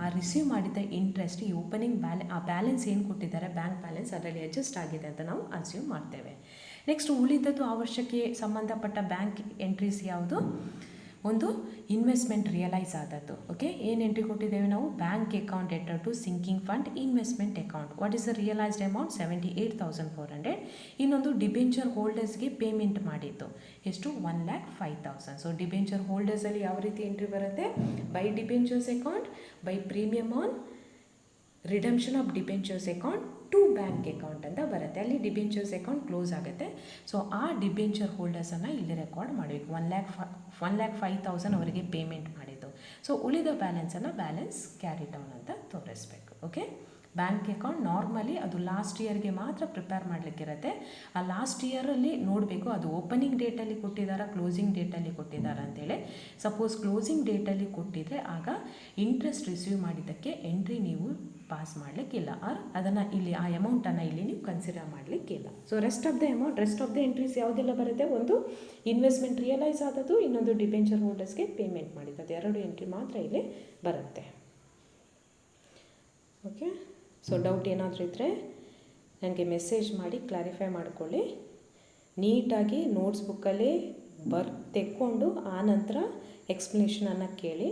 ಆ ರಿಸೀವ್ ಮಾಡಿದ ಇಂಟ್ರೆಸ್ಟ್ ಈ ಓಪನಿಂಗ್ ಆ ಬ್ಯಾಲೆನ್ಸ್ ಏನು ಕೊಟ್ಟಿದ್ದಾರೆ ಬ್ಯಾಂಕ್ ಬ್ಯಾಲೆನ್ಸ್ ಅದರಲ್ಲಿ ಅಡ್ಜಸ್ಟ್ ಆಗಿದೆ ಅಂತ ನಾವು ಅಸ್ಯೂಮ್ ಮಾಡ್ತೇವೆ. ನೆಕ್ಸ್ಟ್ ಉಳಿದದ್ದು ಆ ವರ್ಷಕ್ಕೆ ಸಂಬಂಧಪಟ್ಟ ಬ್ಯಾಂಕ್ ಎಂಟ್ರೀಸ್ ಯಾವುದು, ಒಂದು ಇನ್ವೆಸ್ಟ್ಮೆಂಟ್ ರಿಯಲೈಸ್ ಆದದ್ದು. ಓಕೆ, ಏನು ಎಂಟ್ರಿ ಕೊಟ್ಟಿದ್ದೇವೆ ನಾವು? Bank account enter to sinking fund investment account. What is the realised amount? 78,400. ಇನ್ನೊಂದು ಡಿಬೆಂಚರ್ ಹೋಲ್ಡರ್ಸ್ಗೆ ಪೇಮೆಂಟ್ ಮಾಡಿದ್ದು ಎಷ್ಟು? 1,05,000. ಸೊ ಡಿಬೆಂಚರ್ ಹೋಲ್ಡರ್ಸಲ್ಲಿ ಯಾವ ರೀತಿ ಎಂಟ್ರಿ ಬರುತ್ತೆ? By debentures account, by premium on redemption of debentures account to bank account ಅಂತ ಬರುತ್ತೆ. ಅಲ್ಲಿ ಡಿಬೆಂಚರ್ಸ್ ಅಕೌಂಟ್ ಕ್ಲೋಸ್ ಆಗುತ್ತೆ. ಸೊ ಆ ಡಿಬೆಂಚರ್ ಹೋಲ್ಡರ್ಸನ್ನು ಇಲ್ಲಿ ರೆಕಾರ್ಡ್ ಮಾಡಬೇಕು. 1,05,000 ಅವರಿಗೆ ಪೇಮೆಂಟ್ ಮಾಡಿದ್ದು. ಸೊ ಉಳಿದ ಬ್ಯಾಲೆನ್ಸನ್ನು ಬ್ಯಾಲೆನ್ಸ್ ಕ್ಯಾರಿ ಡೌನ್ ಅಂತ ತೋರಿಸ್ಬೇಕು. ಓಕೆ, ಬ್ಯಾಂಕ್ ಅಕೌಂಟ್ ನಾರ್ಮಲಿ ಅದು ಲಾಸ್ಟ್ ಇಯರ್ಗೆ ಮಾತ್ರ ಪ್ರಿಪೇರ್ ಮಾಡಲಿಕ್ಕಿರುತ್ತೆ. ಆ ಲಾಸ್ಟ್ ಇಯರಲ್ಲಿ ನೋಡಬೇಕು ಅದು ಓಪನಿಂಗ್ ಡೇಟಲ್ಲಿ ಕೊಟ್ಟಿದ್ದಾರಾ, ಕ್ಲೋಸಿಂಗ್ ಡೇಟಲ್ಲಿ ಕೊಟ್ಟಿದ್ದಾರಾ ಅಂತೇಳಿ. ಸಪೋಸ್ ಕ್ಲೋಸಿಂಗ್ ಡೇಟಲ್ಲಿ ಕೊಟ್ಟಿದ್ದರೆ ಆಗ ಇಂಟ್ರೆಸ್ಟ್ ರಿಸೀವ್ ಮಾಡಿದ್ದಕ್ಕೆ ಎಂಟ್ರಿ ನೀವು ಪಾಸ್ ಮಾಡಲಿಕ್ಕಿಲ್ಲ, ಆರ್ ಅದನ್ನು ಇಲ್ಲಿ ಆ ಅಮೌಂಟನ್ನು ಇಲ್ಲಿ ನೀವು ಕನ್ಸಿಡರ್ ಮಾಡಲಿಕ್ಕಿಲ್ಲ. So rest of the amount, rest of the entries ಯಾವುದೆಲ್ಲ ಬರುತ್ತೆ? ಒಂದು ಇನ್ವೆಸ್ಟ್ಮೆಂಟ್ ರಿಯಲೈಸ್ ಆದದ್ದು, ಇನ್ನೊಂದು ಡಿಬೆಂಚರ್ ಹೋಲ್ಡರ್ಸ್ಗೆ ಪೇಮೆಂಟ್ ಮಾಡಿದ್ದು. ಎರಡು ಎಂಟ್ರಿ ಮಾತ್ರ ಇಲ್ಲಿ ಬರುತ್ತೆ. ಓಕೆ, ಸೊ ಡೌಟ್ ಏನಾದರೂ ಇದ್ದರೆ ನನಗೆ ಮೆಸೇಜ್ ಮಾಡಿ ಕ್ಲಾರಿಫೈ ಮಾಡ್ಕೊಳ್ಳಿ. ನೀಟಾಗಿ ನೋಟ್ಸ್ ಬುಕ್ಕಲ್ಲಿ ತೆಕ್ಕೊಂಡು ಆನಂತರ ಎಕ್ಸ್ಪ್ಲನೇಷನನ್ನು ಕೇಳಿ.